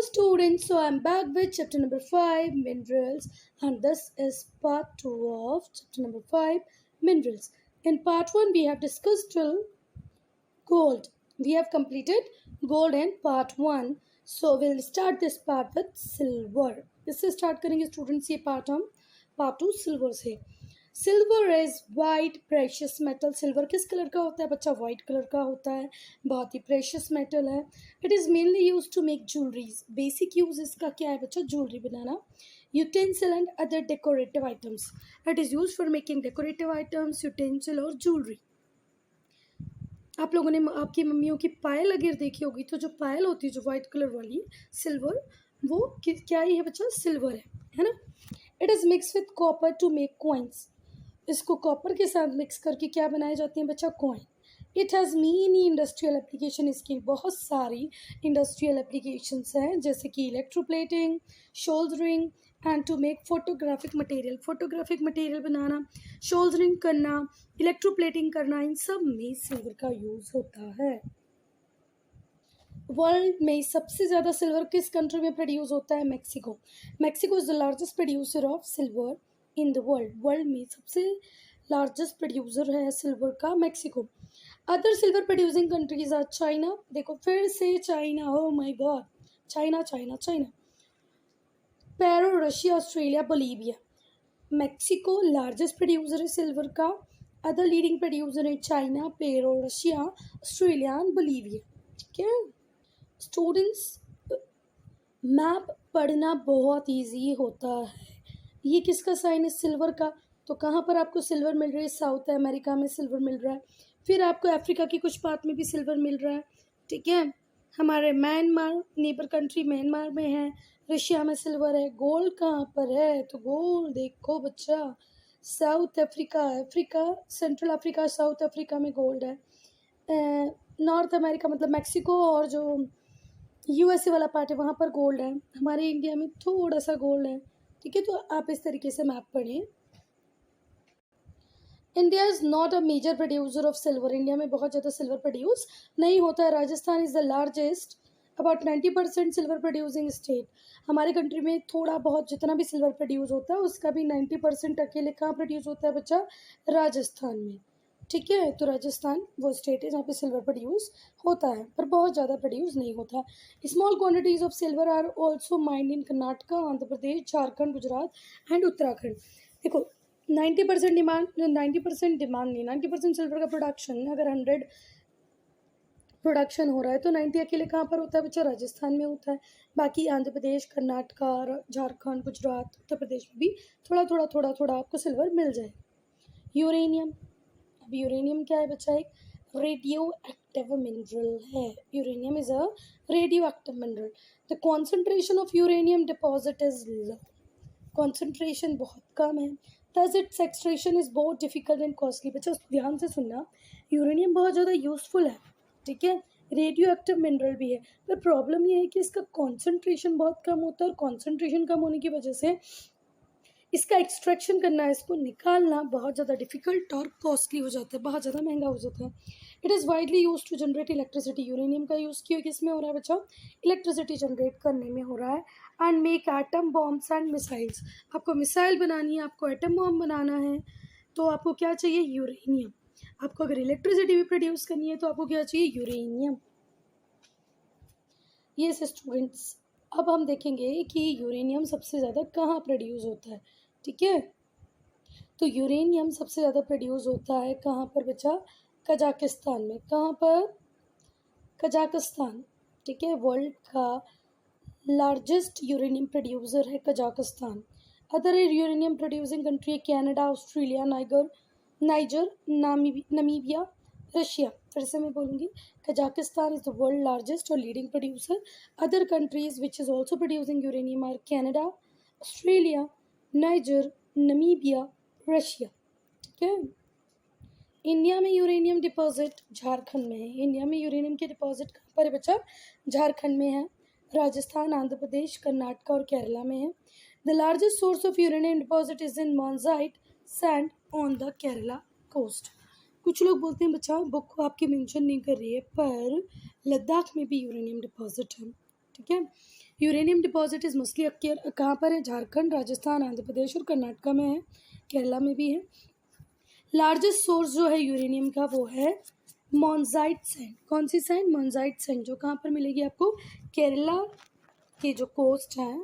Students, so I'm back with chapter number 5, Minerals, and this is part 2 of chapter number 5, Minerals. In part 1, we have discussed till gold. We have completed gold in part 1. So we'll start this part with silver. इससे start करेंगे students ये part हम part 2 silver से. Silver is white precious metal. Silver किस colour का होता है बच्चा? वाइट कलर का होता है. बहुत ही प्रेशियस मेटल है. It is mainly use to make jewelleries. Basic use इसका क्या है बच्चा? ज्वेलरी बनाना. Utensil and other decorative items. It is use for making decorative items, utensil और ज्वेलरी. आप लोगों ने आपकी मम्मियों की पायल अगर देखी होगी तो जो पायल होती है जो वाइट कलर वाली सिल्वर, वो क्या ही है बच्चा? सिल्वर है ना. It is mix with copper to make coins. इसको कॉपर के साथ मिक्स करके क्या बनाए जाते हैं बच्चा? Coin. It has many industrial application. इसकी बहुत सारी इंडस्ट्रियल एप्लीकेशंस हैं जैसे कि electroplating, soldering and to make photographic material. Photographic material बनाना, शोल्डरिंग करना, इलेक्ट्रोप्लेटिंग करना, इन सब में सिल्वर का यूज़ होता है. वर्ल्ड में सबसे ज़्यादा सिल्वर किस कंट्री में प्रोड्यूस होता है? Mexico. Mexico is the largest producer of silver in the world. World में सबसे लार्जेस्ट प्रोड्यूसर है सिल्वर का Mexico. Other silver producing countries are China. देखो फिर से China. Oh my God, China China China. Peru, Russia, Australia, Bolivia. Mexico largest producer है silver का. Other leading producer है China, Peru, Russia, Australia and Bolivia. ठीक है students, map पढ़ना बहुत ईजी होता है. ये किसका साइन है? सिल्वर का. तो कहाँ पर आपको सिल्वर मिल रही है? साउथ अमेरिका में सिल्वर मिल रहा है. फिर आपको अफ्रीका की कुछ पार्ट में भी सिल्वर मिल रहा है. ठीक है. हमारे म्यांमार नेबर कंट्री म्यांमार में है. रशिया में सिल्वर है. गोल्ड कहाँ पर है? तो गोल्ड देखो बच्चा, south Africa, central Africa, south Africa में गोल्ड है. नॉर्थ अमेरिका मतलब मैक्सिको और जो यूएसए वाला पार्ट है वहाँ पर गोल्ड है. हमारे इंडिया में थोड़ा सा गोल्ड है. ठीक है, तो आप इस तरीके से मैप पढ़ें. India is not a major producer of silver. India में बहुत ज़्यादा सिल्वर प्रोड्यूस नहीं होता है. Rajasthan is the largest about 90% silver producing state. हमारे कंट्री में थोड़ा बहुत जितना भी सिल्वर प्रोड्यूस होता है उसका भी 90% अकेले कहाँ प्रोड्यूस होता है बच्चा? राजस्थान में. ठीक है, तो राजस्थान वो स्टेट है जहाँ पे सिल्वर प्रोड्यूस होता है, पर बहुत ज़्यादा प्रोड्यूस नहीं होता. Small quantities of silver are also mined in Karnataka, Andhra Pradesh, Jharkhand, Gujarat and Uttarakhand. देखो 90% डिमांड नहीं, 90% सिल्वर का प्रोडक्शन अगर 100 प्रोडक्शन हो रहा है तो 90 अकेले कहाँ पर होता है बच्चा? राजस्थान में होता है. बाकी आंध्र प्रदेश, कर्नाटका, झारखंड, गुजरात, उत्तर प्रदेश में भी थोड़ा थोड़ा आपको सिल्वर मिल जाए. यूरेनियम. अब यूरेनियम क्या है बच्चा? एक रेडियो एक्टिव मिनरल है. Uranium is a radio active mineral. The concentration of uranium deposit is low. Concentration बहुत कम है. दस इट्स एक्सट्रैक्शन इज बहुत डिफिकल्ट एंड कॉस्टली. बच्चा ध्यान से सुनना, यूरेनियम बहुत ज़्यादा यूजफुल है. ठीक है, रेडियो एक्टिव मिनरल भी है, पर प्रॉब्लम ये है कि इसका कॉन्सेंट्रेशन बहुत कम होता है और कॉन्सेंट्रेशन कम होने की वजह से इसका एक्सट्रैक्शन करना, इसको निकालना बहुत ज़्यादा डिफिकल्ट और कॉस्टली हो जाता है, बहुत ज़्यादा महंगा हो जाता है. It is widely use to generate electricity. Uranium का यूज़ किया किस में हो रहा है बच्चा? इलेक्ट्रिसिटी जनरेट करने में हो रहा है. And make atom bombs and missiles. आपको मिसाइल बनानी है, आपको एटम बॉम्ब बनाना है, तो आपको क्या चाहिए? यूरेनियम. आपको अगर इलेक्ट्रिसिटी भी प्रोड्यूस करनी है तो आपको क्या चाहिए? यूरेनियम. ये स्टूडेंट्स, अब हम देखेंगे कि यूरेनियम सबसे ज़्यादा कहाँ प्रोड्यूस होता है. ठीक है, तो यूरेनियम सबसे ज़्यादा प्रोड्यूस होता है कहाँ पर बच्चा? कजाकिस्तान में. कहाँ पर? कजाकिस्तान. ठीक है, वर्ल्ड का लार्जेस्ट यूरेनियम प्रोड्यूसर है Kazakhstan. Other uranium producing country है Canada, Australia, Niger, Namibia, Russia. फिर से मैं बोलूँगी, Kazakhstan is the world largest और leading producer. Other countries which is also producing uranium are Canada, Australia, Niger, Namibia, Russia. ठीक है. India में uranium deposit Jharkhand में है. इंडिया में यूरेनियम के डिपॉजिट कहाँ पर है बच्चा? झारखंड में है. राजस्थान, आंध्र प्रदेश, कर्नाटका और केरला में है. The largest source of uranium deposit is in monazite sand on the Kerala coast. कुछ लोग बोलते हैं बच्चा बुक आपकी मेंशन नहीं कर रही है, पर लद्दाख में भी यूरेनियम डिपॉजिट है. ठीक है। यूरेनियम डिपॉजिट इज़ मोस्टली कहाँ पर है? झारखंड, राजस्थान, आंध्र प्रदेश और कर्नाटका में है, केरला में भी है। लार्जेस्ट सोर्स जो है यूरेनियम का वो है मोनजाइट सैंड। कौन सी सैंड? मोनजाइट सैंड, जो कहाँ पर मिलेगी आपको? केरला की जो कोस्ट है,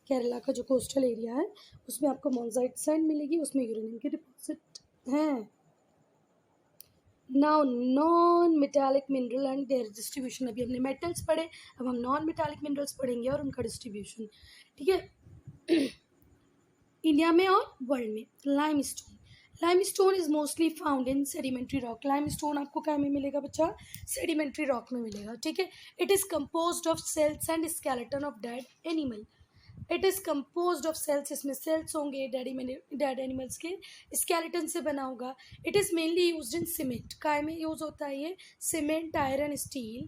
केरला का जो कोस्टल एरिया है उसमें आपको मोनजाइट सैंड मिलेगी, उसमें यूरेनियम की डिपॉजिट है। Now non metallic mineral and there distribution. अभी हमने मेटल्स पढ़े, अब हम नॉन मेटालिक मिनरल्स पढ़ेंगे और उनका डिस्ट्रीब्यूशन, ठीक है। इंडिया में और वर्ल्ड में limestone. Limestone is mostly found in sedimentary rock. Limestone आपको क्या में मिलेगा बच्चा? सेडिमेंट्री रॉक में मिलेगा, ठीक है। It is composed of cells and skeleton of dead animal. It is composed of cells, इसमें सेल्स होंगे डेड एनिमल्स के, स्केलेटन से बना होगा। It is mainly used in cement. काय में यूज होता है ये? Cement, iron, steel,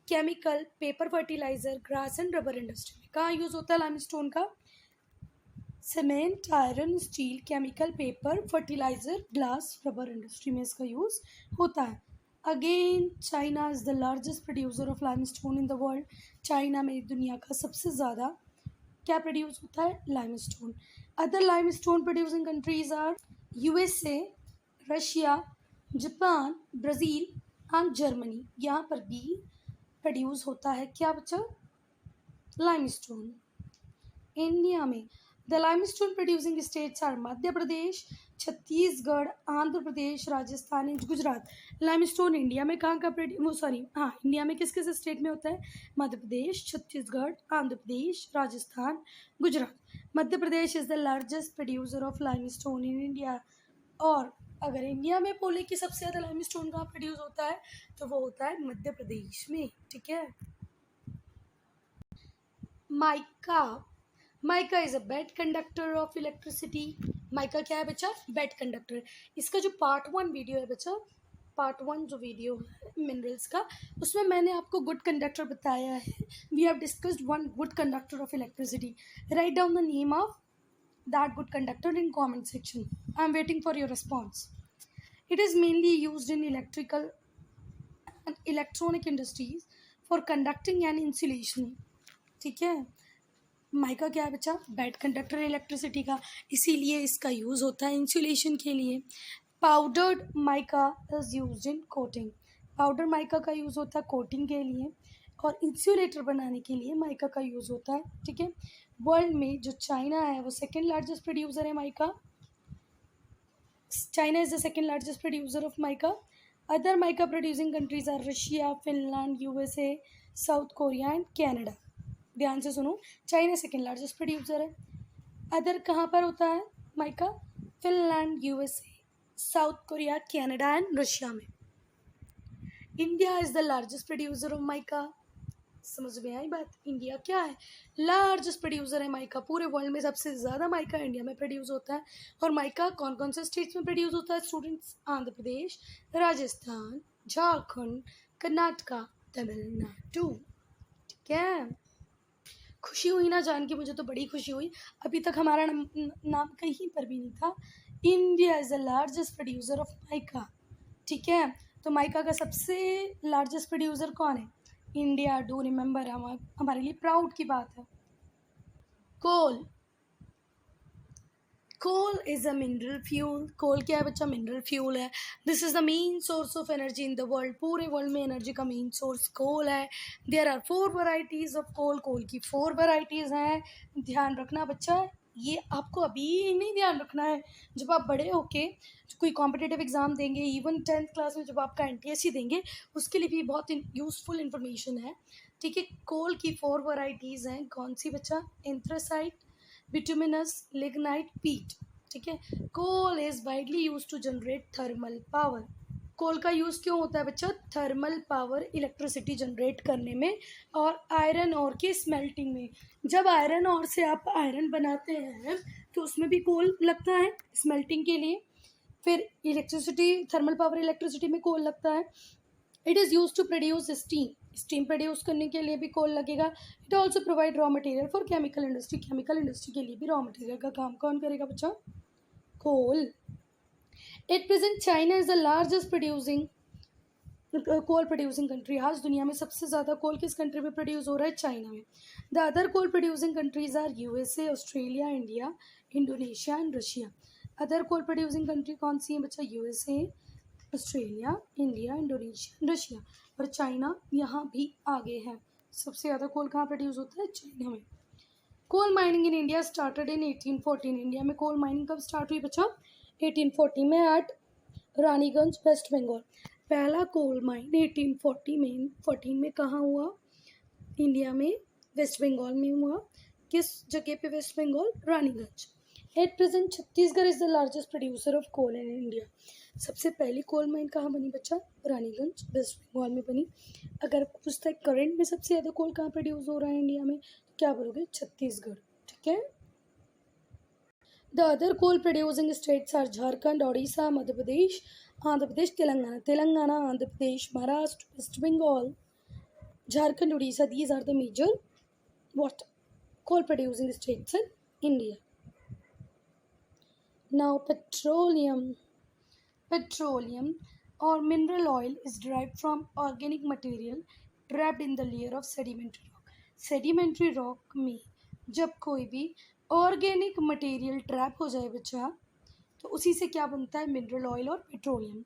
chemical, paper, fertiliser, grass and rubber industry में। कहाँ यूज होता है लाइमस्टोन का? Cement, iron, steel, chemical, paper, fertiliser, glass, rubber industry में इसका यूज़ होता है। Again China is the largest producer of limestone in the world. China में दुनिया का सबसे ज़्यादा क्या प्रोड्यूस होता है? Limestone. Other limestone producing countries are USA, Russia, Japan, Brazil and Germany. यहाँ पर भी प्रोड्यूस होता है क्या बच्चा? लाइमस्टोन। इंडिया में the limestone producing states are Madhya Pradesh, Chhattisgarh, Andhra Pradesh, Rajasthan and Gujarat. Limestone India में कहाँ का इंडिया में किस किस स्टेट में होता है? Madhya Pradesh, Chhattisgarh, Andhra Pradesh, Rajasthan, Gujarat. Madhya Pradesh is the largest producer of limestone in India. और अगर इंडिया में बोले कि सबसे ज़्यादा लाइमस्टोन कहाँ प्रोड्यूस होता है तो वो होता है मध्य प्रदेश में, ठीक है। Mica. Mica is a bad conductor of electricity. Mica क्या है बच्चा? Bad conductor. इसका जो पार्ट 1 वीडियो है बच्चा, पार्ट 1 जो वीडियो है मिनरल्स का, उसमें मैंने आपको गुड कंडक्टर बताया है। We have discussed one good conductor of electricity. Right down the name of that good conductor in comment section. I am waiting for your response. It is mainly used in electrical and electronic industries for conducting and insulation, ठीक है। Mica क्या है बच्चा? Bad conductor electricity का, इसीलिए इसका use होता है इंसुलेशन के लिए। Powdered mica is used in coating. Powder mica का यूज़ होता है कोटिंग के लिए, और इंसुलेटर बनाने के लिए माइका का यूज़ होता है, ठीक है। वर्ल्ड में जो चाइना है वो सेकेंड लार्जेस्ट प्रोड्यूसर है mica. China is the second largest producer of mica. Other mica producing countries are Russia, Finland, USA, South Korea and Canada. ध्यान से सुनो, चाइना सेकेंड लार्जेस्ट प्रोड्यूसर है। अदर कहाँ पर होता है mica? Finland, USA, South Korea, Canada and Russia में। India is the largest producer of mica. समझ में आई बात? इंडिया क्या है? लार्जेस्ट प्रोड्यूसर है माइका। पूरे वर्ल्ड में सबसे ज़्यादा माइका इंडिया में प्रोड्यूस होता है। और माइका कौन कौन से स्टेट्स में प्रोड्यूस होता है स्टूडेंट्स? आंध्र प्रदेश, राजस्थान, झारखंड, कर्नाटका, तमिलनाडु, ठीक है। खुशी हुई ना जान के? मुझे तो बड़ी खुशी हुई। अभी तक हमारा नाम कहीं पर भी नहीं था। India is the largest producer of mica, ठीक है। तो माइका का सबसे लार्जेस्ट प्रोड्यूसर कौन है? इंडिया। डू रिमेंबर, हमारे लिए प्राउड की बात है। Coal. Coal is a mineral fuel. Coal क्या है बच्चा? मिनरल फ्यूल है। This is the main source of energy in the world. पूरे वर्ल्ड में एनर्जी का मेन सोर्स कोल है। There are 4 varieties of coal. Coal की 4 वैरायटीज़ हैं। ध्यान रखना बच्चा, ये आपको अभी नहीं ध्यान रखना है, जब आप बड़े होके कोई कॉम्पिटिटिव एग्ज़ाम देंगे, इवन 10th क्लास में जब आपका NTSC देंगे, उसके लिए भी बहुत यूज़फुल इन्फॉर्मेशन है, ठीक है। कोल की 4 वैरायटीज़ हैं। कौन सी बच्चा? एंथ्रासाइट, बिटुमिनस, लिग्नाइट, पीट, ठीक है। Coal is widely use to generate thermal power. Coal का यूज़ क्यों होता है बच्चा? थर्मल पावर, इलेक्ट्रिसिटी जनरेट करने में और आयरन और के स्मेल्टिंग में। जब आयरन और से आप आयरन बनाते हैं तो उसमें भी कोल लगता है स्मेल्टिंग के लिए। फिर इलेक्ट्रिसिटी, थर्मल पावर इलेक्ट्रिसिटी में कोल लगता है। It is use to produce steam. Steam produce करने के लिए भी कोल लगेगा। It also provide raw material for chemical industry. Chemical industry के लिए भी रॉ मटेरियल का काम कौन करेगा बच्चा? Coal. At present China is the largest producing coal producing country, आज दुनिया में सबसे ज़्यादा कोल किस कंट्री में प्रोड्यूस हो रहा है? चाइना में। The other coal producing countries are USA, Australia, India, Indonesia and Russia. Other coal producing country कौन सी है बच्चा? USA, Australia, India, Indonesia, Russia. और चाइना यहाँ भी आगे है। सबसे ज़्यादा कोल कहाँ प्रोड्यूस होता है? चाइना में। Coal mining in India started in 1814। India में कोल माइनिंग कब स्टार्ट हुई बच्चा? 1840 में एट रानीगंज, वेस्ट बंगाल। पहला कोल माइन 1814 में कहाँ हुआ? इंडिया में, वेस्ट बंगाल में हुआ। किस जगह पे? West Bengal, Raniganj. At present Chhattisgarh is the largest producer of coal in India. सबसे पहली कोल माइन कहाँ बनी बच्चा? रानीगंज, वेस्ट बंगाल में बनी। अगर पूछता है करंट में सबसे ज़्यादा कोल कहाँ प्रोड्यूस हो रहा है इंडिया में, तो क्या बोलोगे? छत्तीसगढ़। ठीक है। The other coal producing states are Jharkhand, Odisha, Madhya Pradesh, Andhra Pradesh, Telangana. Telangana, Andhra Pradesh, Maharashtra, West Bengal, Jharkhand, Odisha, these are the major what coal producing states in India. Now petroleum or mineral oil is derived from organic material trapped in the layer of sedimentary rock. Sedimentary rock में जब कोई भी organic material trap हो जाए बच्चा, तो उसी से क्या बनता है? मिनरल ऑयल और petroleum.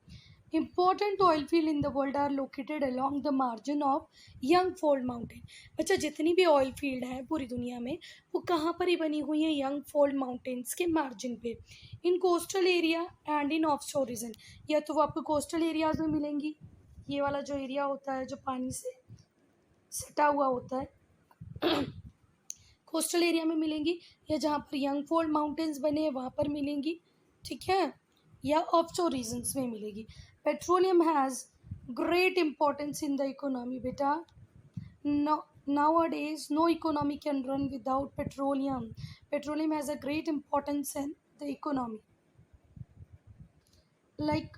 Important oil field in the world are located along the margin of young fold mountain. बच्चा जितनी भी ऑयल फील्ड है पूरी दुनिया में, वो कहाँ पर ही बनी हुई है? यंगफोल्ड माउंटेन्स के मार्जिन पे। In coastal area and in offshore region. या तो वो आपको कोस्टल एरियाज में मिलेंगी, ये वाला जो एरिया होता है जो पानी से सटा हुआ होता है कोस्टल एरिया में मिलेंगी, या जहाँ पर यंगफोल्ड माउंटेन्स बने हैं वहाँ पर मिलेंगी। ठीक है। या ऑफशोर रीजन्स में मिलेगी। Petroleum has great importance in the economy बेटा। Nowadays, no economy can run without petroleum. Petroleum has a great importance in the economy. Like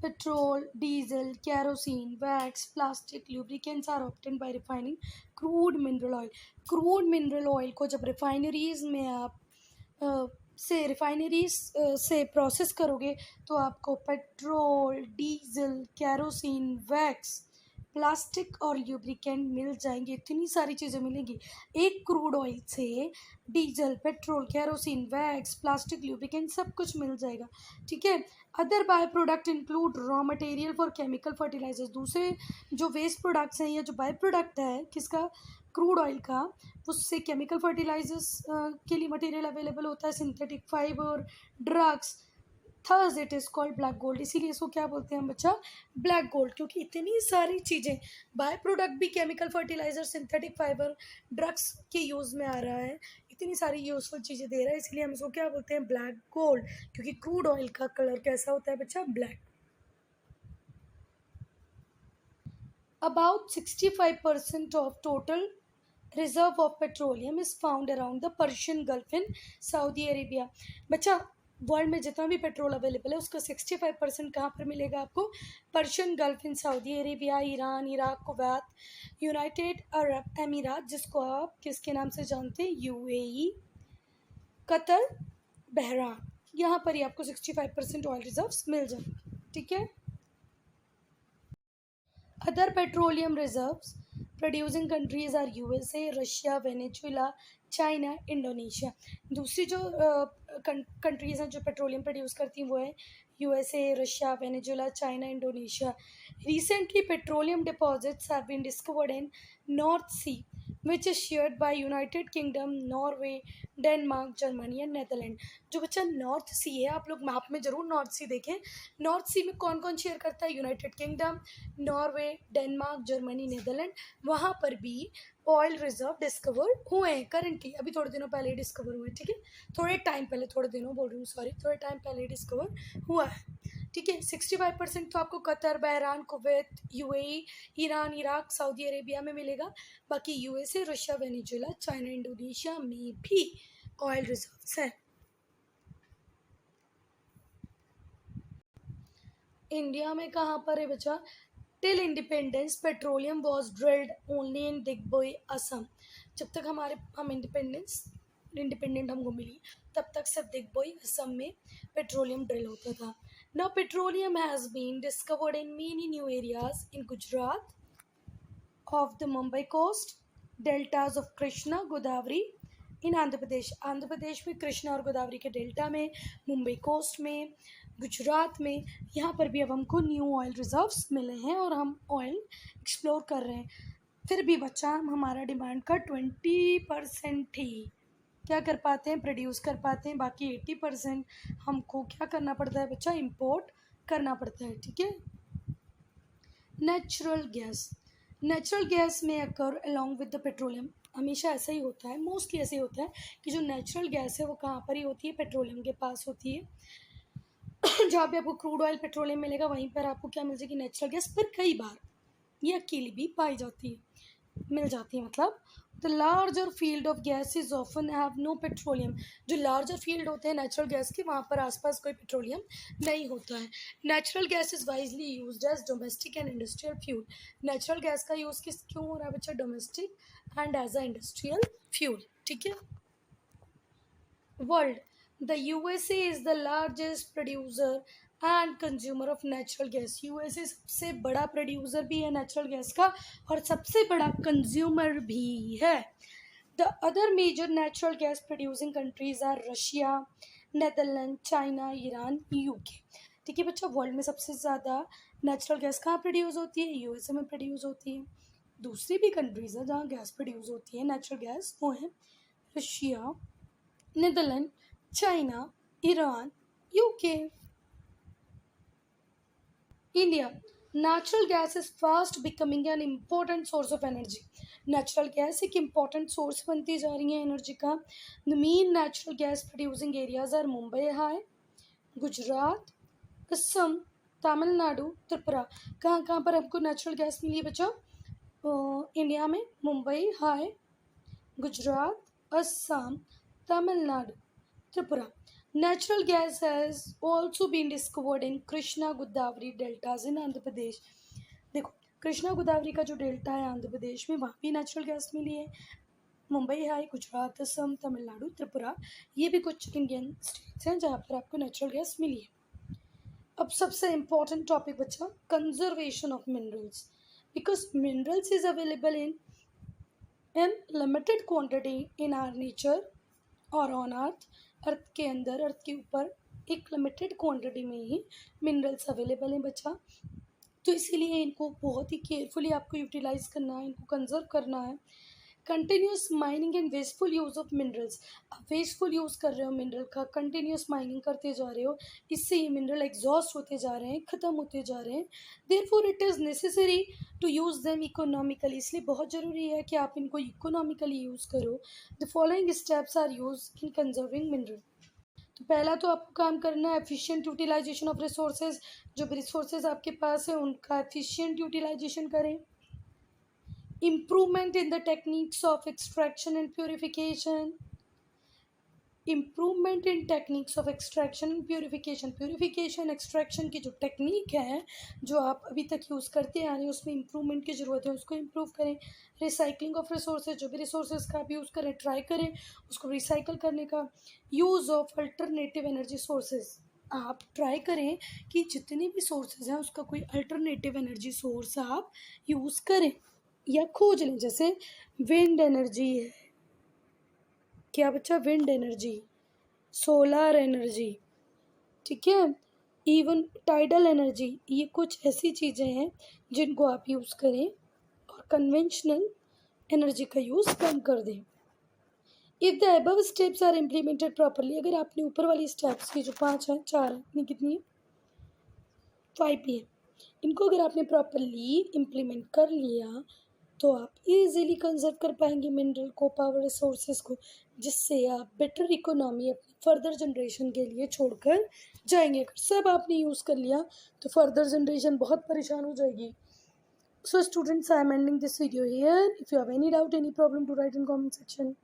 petrol, diesel, kerosene, wax, plastic, lubricants are obtained by refining crude mineral oil. Crude mineral oil को जब refineries में आप refineries से process करोगे तो आपको petrol, diesel, kerosene, wax, plastic और lubricant मिल जाएंगे। इतनी सारी चीज़ें मिलेंगी एक क्रूड ऑयल से। Diesel, petrol, kerosene, wax, plastic, lubricant सब कुछ मिल जाएगा। ठीक है। Other by product include raw material for chemical fertilizers. दूसरे जो वेस्ट प्रोडक्ट्स हैं या जो बाय प्रोडक्ट है किसका? क्रूड ऑयल का, उससे केमिकल फर्टिलाइजर्स के लिए मटेरियल अवेलेबल होता है, synthetic fibre, drugs. Thus it is called black gold. इसीलिए इसको क्या बोलते हैं हम बच्चा? Black gold. क्योंकि इतनी सारी चीज़ें, बाय प्रोडक्ट भी chemical fertilizer, synthetic fibre, drugs के यूज़ में आ रहा है, इतनी सारी यूजफुल चीज़ें दे रहा है, इसलिए हम इसको क्या बोलते हैं? Black gold. क्योंकि क्रूड ऑयल का कलर कैसा होता है बच्चा? Black. About 65% of total reserve of petroleum is found around the Persian Gulf in Saudi Arabia. बच्चा वर्ल्ड में जितना भी पेट्रोल अवेलेबल है उसका 65% कहाँ पर मिलेगा आपको? Persian Gulf in Saudi Arabia, Iran, Iraq, Kuwait, United Arab Emirates, जिसको आप किसके नाम से जानते हैं? UAE, Qatar, Bahrain. यहाँ पर ही आपको 65% ऑयल रिजर्व्स मिल जाएंगे। ठीक है। Other petroleum reserves producing countries are USA, Russia, Venezuela, China, Indonesia. दूसरी जो कंट्रीज़ हैं जो पेट्रोलियम प्रोड्यूस करती हैं वो है USA, Russia, Venezuela, China, Indonesia. Recently petroleum deposits have been discovered in North Sea which is shared by United Kingdom, Norway, Denmark, Germany and Netherland. जो बच्चा नॉर्थ सी है, आप लोग मैप में ज़रूर नॉर्थ सी देखें। नॉर्थ सी में कौन कौन शेयर करता है? United Kingdom, Norway, Denmark, Germany, Netherland. वहाँ पर भी ऑयल रिजर्व डिस्कवर हुए हैं करंटली, अभी थोड़े दिनों पहले डिस्कवर हुए। ठीक है। थोड़े टाइम पहले, थोड़े दिनों बोल रही हूँ, सॉरी, थोड़े टाइम पहले डिस्कवर हुआ है। ठीक है। 65% तो आपको Qatar, Bahrain, Kuwait, UAE, Iran, Iraq, Saudi Arabia में मिलेगा। बाकी USA, Russia, Venezuela, China, Indonesia में भी ऑयल रिजर्व्स हैं। इंडिया में कहाँ पर है बच्चा? Till independence petroleum was drilled only in Digboi, Assam. जब तक हम इंडिपेंडेंस इंडिपेंडेंट हमको मिली तब तक सिर्फ दिग्बोई असम में पेट्रोलियम ड्रिल होता था. Now petroleum has been discovered in many new areas in Gujarat of the Mumbai coast, deltas of Krishna, Godavari in Andhra Pradesh में कृष्णा और गोदावरी के डेल्टा में, मुंबई कोस्ट में, गुजरात में, यहाँ पर भी अब हमको न्यू ऑयल रिजर्व्स मिले हैं और हम ऑयल एक्सप्लोर कर रहे हैं. फिर भी बच्चा हमारा डिमांड का 20% ही क्या कर पाते हैं, प्रोड्यूस कर पाते हैं. बाकी 80% हमको क्या करना पड़ता है बच्चा, इम्पोर्ट करना पड़ता है. ठीक है. नेचुरल गैस में अकर अलॉन्ग विद द पेट्रोलियम. हमेशा ऐसा ही होता है, मोस्टली ऐसे ही होता है कि जो नेचुरल गैस है वो कहाँ पर ही होती है, पेट्रोलियम के पास होती है. जहाँ पे आपको क्रूड ऑयल पेट्रोलियम मिलेगा वहीं पर आपको क्या मिल जाएगी, नेचुरल गैस. पर कई बार ये अकेली भी पाई जाती है, मिल जाती है. मतलब the larger field of gases often have no petroleum. जो लार्जर फील्ड होते हैं नेचुरल गैस के, वहाँ पर आसपास कोई पेट्रोलियम नहीं होता है. Natural gas is widely used as domestic and industrial fuel. Natural gas का यूज़ किस क्यों हो रहा है बच्चा, domestic and as a industrial fuel. ठीक है. World, the USA is the largest producer and consumer of natural gas. USA सबसे बड़ा प्रोड्यूसर भी है नेचुरल गैस का और सबसे बड़ा कंज्यूमर भी है. The other major natural gas producing countries are Russia, Netherland, China, Iran, UK. ठीक है बच्चा. वर्ल्ड में सबसे ज़्यादा नेचुरल गैस कहाँ प्रोड्यूस होती है, यूएसए में प्रोड्यूस होती है. दूसरी भी कंट्रीज है जहाँ गैस प्रोड्यूस होती है नेचुरल गैस, वो है Russia, Netherland, China, Iran, UK. India, natural gas is fast becoming an important source of energy. Natural gas एक important source बनती जा रही है एनर्जी का. The main natural gas producing areas are Mumbai High, Gujarat, Assam, Tamil Nadu, Tripura. कहाँ पर हमको नेचुरल गैस मिली है बच्चा, इंडिया में Mumbai high, Gujarat, Assam, Tamil Nadu, Tripura. Natural gas has also been discovered in Krishna Godavari deltas in Andhra Pradesh. देखो कृष्णा गोदावरी का जो डेल्टा है आंध्र प्रदेश में, वहाँ भी नेचुरल गैस मिली है. मुंबई हाई, गुजरात, असम, तमिलनाडु, त्रिपुरा, ये भी कुछ इंडियन स्टेट्स हैं जहाँ पर आपको नेचुरल गैस मिली है. अब सबसे इम्पॉर्टेंट टॉपिक बच्चा, conservation of minerals. Because minerals is available in limited quantity in our nature और ऑन अर्थ के अंदर, अर्थ के ऊपर एक लिमिटेड क्वांटिटी में ही मिनरल्स अवेलेबल हैं बच्चा. तो इसीलिए इनको बहुत ही केयरफुली आपको यूटिलाइज करना है, इनको कंजर्व करना है. Continuous mining and wasteful use of minerals. आप वेस्टफुल यूज़ कर रहे हो मिनरल का, कंटिन्यूस माइनिंग करते जा रहे हो, इससे ये मिनरल एग्जॉस्ट होते जा रहे हैं, ख़त्म होते जा रहे हैं. Therefore it is necessary to use them economically. इसलिए बहुत ज़रूरी है कि आप इनको इकोनॉमिकली यूज़ करो. The following steps are use in conserving mineral. तो पहला तो आपको काम करना है एफिशिएंट यूटिलाइजेशन ऑफ रिसोर्सेज. जो भी रिसोर्सेज आपके पास है उनका एफिशिएंट यूटिलाइजेशन करें. Improvement in the techniques of extraction and purification. Improvement in techniques of extraction and purification. Purification extraction की जो टेक्निक है जो आप अभी तक यूज़ करते आ रहे हैं उसमें इम्प्रूवमेंट की ज़रूरत है, उसको इम्प्रूव करें. Recycling of resources. जो भी रिसोर्सेज का आप यूज़ करें ट्राई करें उसको रिसाइकल करने का. Use of alternative energy sources. आप ट्राई करें कि जितने भी सोर्सेज हैं उसका कोई अल्टरनेटिव एनर्जी सोर्स आप यूज़ करें या खोज लें. जैसे विंड एनर्जी है, क्या बच्चा, विंड एनर्जी, सोलर एनर्जी, ठीक है, इवन टाइडल एनर्जी. ये कुछ ऐसी चीज़ें हैं जिनको आप यूज़ करें और कन्वेंशनल एनर्जी का यूज़ कम कर दें. If the above steps are implemented properly. अगर आपने ऊपर वाली स्टेप्स की जो 5 हैं, 4 हैं, इतनी कितनी है, 5 ही है, इनको अगर आपने प्रॉपरली इम्प्लीमेंट कर लिया तो आप इजीली कंजर्व कर पाएंगे मिनरल को, पावर रिसोर्सेज को, जिससे आप बेटर इकोनॉमी अपनी फर्दर जनरेशन के लिए छोड़कर जाएंगे. अगर सब आपने यूज़ कर लिया तो फर्दर जनरेशन बहुत परेशान हो जाएगी. So students, I am ending this video here. If you have any doubt, any problem, to write in comment section.